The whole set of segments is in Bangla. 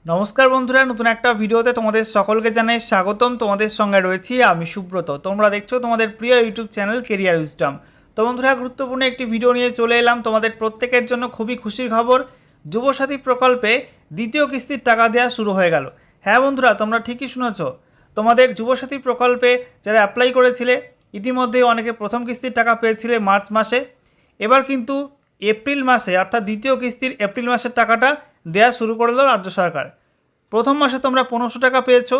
नमस्कार बंधुरा नतून एक भिडियोते तुम्हारे सकलके जानाई स्वागतम। तुम्हारे संगे रयेछि आमि सुब्रत। तोमरा देखछो तुम्हारे प्रिय यूट्यूब चैनल केरियार उइजडम। तो बंधुरा गुरुत्वपूर्ण एक भिडियो निये चले एलाम तुम्हारे प्रत्येकेर जन्य खुबই खुशिर खबर। যুবসাথী प्रकल्पे द्वितीय किस्तिर टाका देওয়া शुरू হয়ে গেল। হ্যাঁ বন্ধুরা, তোমরা ঠিকই শুনেছো। তোমাদের যুবসাথী প্রকল্পে যারা অ্যাপ্লাই করেছিলে ইতিমধ্যেই অনেকে প্রথম কিস্তির টাকা পেয়েছিলে মার্চ মাসে। এবার কিন্তু এপ্রিল মাসে অর্থাৎ দ্বিতীয় কিস্তির এপ্রিল মাসের টাকাটা দেওয়া শুরু করে দিল রাজ্য সরকার। প্রথম মাসে তোমরা 1500 টাকা পেয়েছো,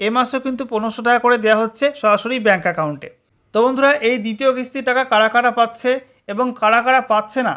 এ মাসেও কিন্তু 1500 টাকা করে দেওয়া হচ্ছে সরাসরি ব্যাঙ্ক অ্যাকাউন্টে। তো বন্ধুরা, এই দ্বিতীয় কিস্তির টাকা কারা কারা পাচ্ছে এবং কারা কারা পাচ্ছে না,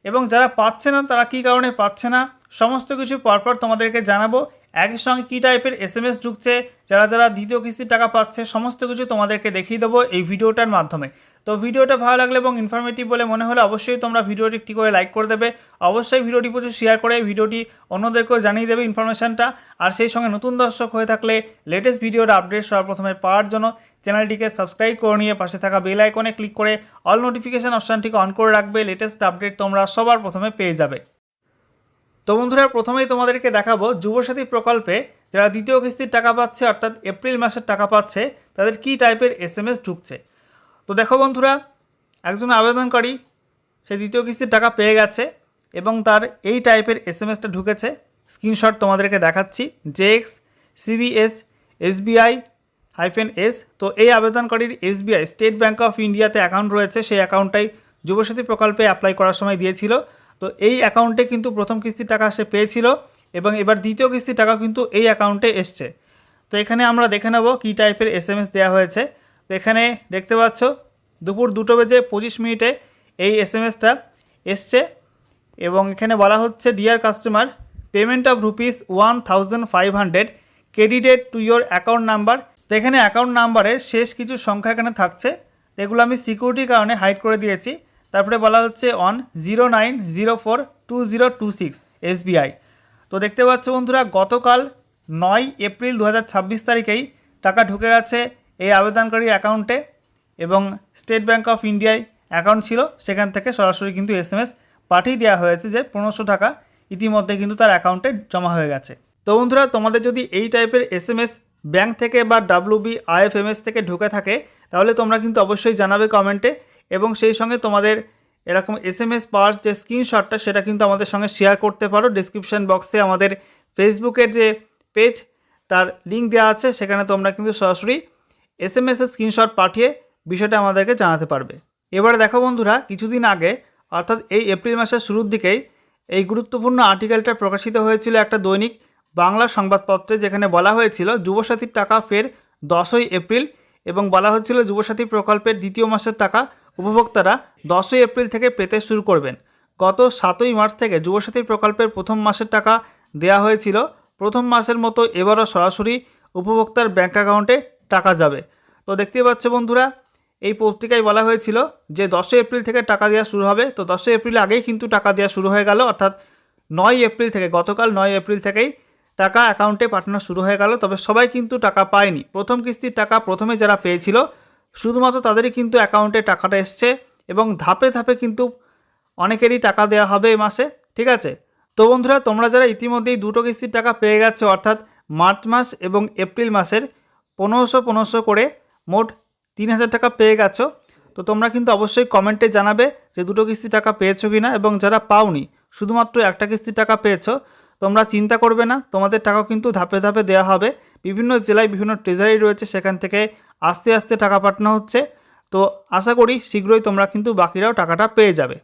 এবং যারা পাচ্ছে না তারা কী কারণে পাচ্ছে না, সমস্ত কিছু পরপর তোমাদেরকে জানাবো। একই সঙ্গে কী টাইপের SMS ঢুকছে, যারা যারা দ্বিতীয় কিস্তির টাকা পাচ্ছে, সমস্ত কিছু তোমাদেরকে দেখিয়ে দেবো এই ভিডিওটার মাধ্যমে। তো ভিডিওটা ভালো লাগলে এবং ইনফরমেটিভ বলে মনে হলে অবশ্যই তোমরা ভিডিওটি একটি করে লাইক করে দেবে। অবশ্যই ভিডিওটি প্রচুর শেয়ার করে ভিডিওটি অন্যদেরকেও জানিয়ে দেবে ইনফরমেশনটা। আর সেই সঙ্গে নতুন দর্শক হয়ে থাকলে লেটেস্ট ভিডিওর আপডেট সবার প্রথমে পাওয়ার জন্য চ্যানেলটিকে সাবস্ক্রাইব করে নিয়ে পাশে থাকা বেল আইকনে ক্লিক করে অল নোটিফিকেশান অপশানটিকে অন করে রাখবে। লেটেস্ট আপডেট তোমরা সবার প্রথমে পেয়ে যাবে। তো বন্ধুরা, প্রথমেই তোমাদেরকে দেখাবো যুবসাথী প্রকল্পে যারা দ্বিতীয় কিস্তির টাকা পাচ্ছে অর্থাৎ এপ্রিল মাসের টাকা পাচ্ছে তাদের কী টাইপের SMS ঢুকছে। তো দেখো বন্ধুরা, একজন আবেদনকারী সে দ্বিতীয় কিস্তির টাকা পেয়ে গেছে এবং তার এই টাইপের SMSটা ঢুকেছে। স্ক্রিনশট তোমাদেরকে দেখাচ্ছি। JX CBS SBI-S। তো এই আবেদনকারীর SBI স্টেট ব্যাঙ্ক অফ ইন্ডিয়াতে অ্যাকাউন্ট রয়েছে, সেই অ্যাকাউন্টটাই যুবসাথী প্রকল্পে অ্যাপ্লাই করার সময় দিয়েছিল। তো এই অ্যাকাউন্টে কিন্তু প্রথম কিস্তির টাকা সে পেয়েছিল এবং এবার দ্বিতীয় কিস্তির টাকা কিন্তু এই অ্যাকাউন্টে এসছে। তো এখানে আমরা দেখে নেব কী টাইপের SMS দেওয়া হয়েছে। তো এখানে দেখতে পাচ্ছ দুপুর 2:25 এই SMSটা এসছে এবং এখানে বলা হচ্ছে deer customer, payment of ₹1500 credited to your account number. তো এখানে অ্যাকাউন্ট নাম্বারের শেষ কিছু সংখ্যা এখানে থাকছে, এগুলো আমি সিকিউরিটির কারণে হাইড করে দিয়েছি। তারপরে বলা হচ্ছে 19042026 SBI। তো দেখতে পাচ্ছ বন্ধুরা, গতকাল 9 এপ্রিল 2026 তারিখেই টাকা ঢুকে গেছে এই আবেদনকারীর অ্যাকাউন্টে এবং স্টেট ব্যাঙ্ক অফ ইন্ডিয়ায় অ্যাকাউন্ট ছিল, সেখান থেকে সরাসরি কিন্তু SMS পাঠিয়ে দেওয়া হয়েছে যে 1500 টাকা ইতিমধ্যে কিন্তু তার অ্যাকাউন্টে জমা হয়ে গেছে। তো বন্ধুরা, তোমাদের যদি এই টাইপের SMS ব্যাঙ্ক থেকে বা WB-IFMS থেকে ঢুকে থাকে তাহলে তোমরা কিন্তু অবশ্যই জানাবে কমেন্টে, এবং সেই সঙ্গে তোমাদের এরকম SMS পাওয়ার যে স্ক্রিনশটটা সেটা কিন্তু আমাদের সঙ্গে শেয়ার করতে পারো। ডিসক্রিপশান বক্সে আমাদের ফেসবুকের যে পেজ তার লিঙ্ক দেওয়া আছে, সেখানে তোমরা কিন্তু সরাসরি SMS-এর স্ক্রিনশট পাঠিয়ে বিষয়টা আমাদেরকে জানাতে পারবে। এবারে দেখো বন্ধুরা, কিছুদিন আগে অর্থাৎ এই এপ্রিল মাসের শুরুর দিকেই এই গুরুত্বপূর্ণ আর্টিকেলটা প্রকাশিত হয়েছিল একটা দৈনিক বাংলা সংবাদপত্রে, যেখানে বলা হয়েছিল যুবসাথীর টাকা ফের 10ই এপ্রিল, এবং বলা হচ্ছিল যুবসাথী প্রকল্পের দ্বিতীয় মাসের টাকা উপভোক্তারা 10ই এপ্রিল থেকে পেতে শুরু করবেন। গত 7ই মার্চ থেকে যুবসাথী প্রকল্পের প্রথম মাসের টাকা দেওয়া হয়েছিল। প্রথম মাসের মতো এবারও সরাসরি উপভোক্তার ব্যাঙ্ক অ্যাকাউন্টে টাকা যাবে। তো দেখতেই পাচ্ছ বন্ধুরা, এই পত্রিকায় বলা হয়েছিল যে 10ই এপ্রিল থেকে টাকা দেওয়া শুরু হবে। তো 10ই এপ্রিল আগেই কিন্তু টাকা দেওয়া শুরু হয়ে গেল, অর্থাৎ 9 এপ্রিল থেকে, গতকাল 9 এপ্রিল থেকেই টাকা অ্যাকাউন্টে পাঠানো শুরু হয়ে গেল। তবে সবাই কিন্তু টাকা পায়নি। প্রথম কিস্তির টাকা প্রথমে যারা পেয়েছিল শুধুমাত্র তাদেরই কিন্তু অ্যাকাউন্টে টাকাটা এসছে, এবং ধাপে ধাপে কিন্তু অনেকেরই টাকা দেওয়া হবে এই মাসে, ঠিক আছে। তো বন্ধুরা, তোমরা যারা ইতিমধ্যেই দুটো কিস্তির টাকা পেয়ে গেছো অর্থাৎ মার্চ মাস এবং এপ্রিল মাসের 1500 করে মোট 3000 টাকা পেয়ে গেছো, তো তোমরা কিন্তু অবশ্যই কমেন্টে জানাবে যে দুটো কিস্তির টাকা পেয়েছো কি না। এবং যারা পাওনি, শুধুমাত্র একটা কিস্তির টাকা পেয়েছো, তোমরা চিন্তা করবে না, তোমাদের টাকাও কিন্তু ধাপে ধাপে দেওয়া হবে। বিভিন্ন জেলায় বিভিন্ন ট্রেজারি রয়েছে, সেখান থেকে আস্তে আস্তে টাকা পাঠানো হচ্ছে। তো আশা করি শীঘ্রই তোমরা কিন্তু বাকিরাও টাকাটা পেয়ে যাবে।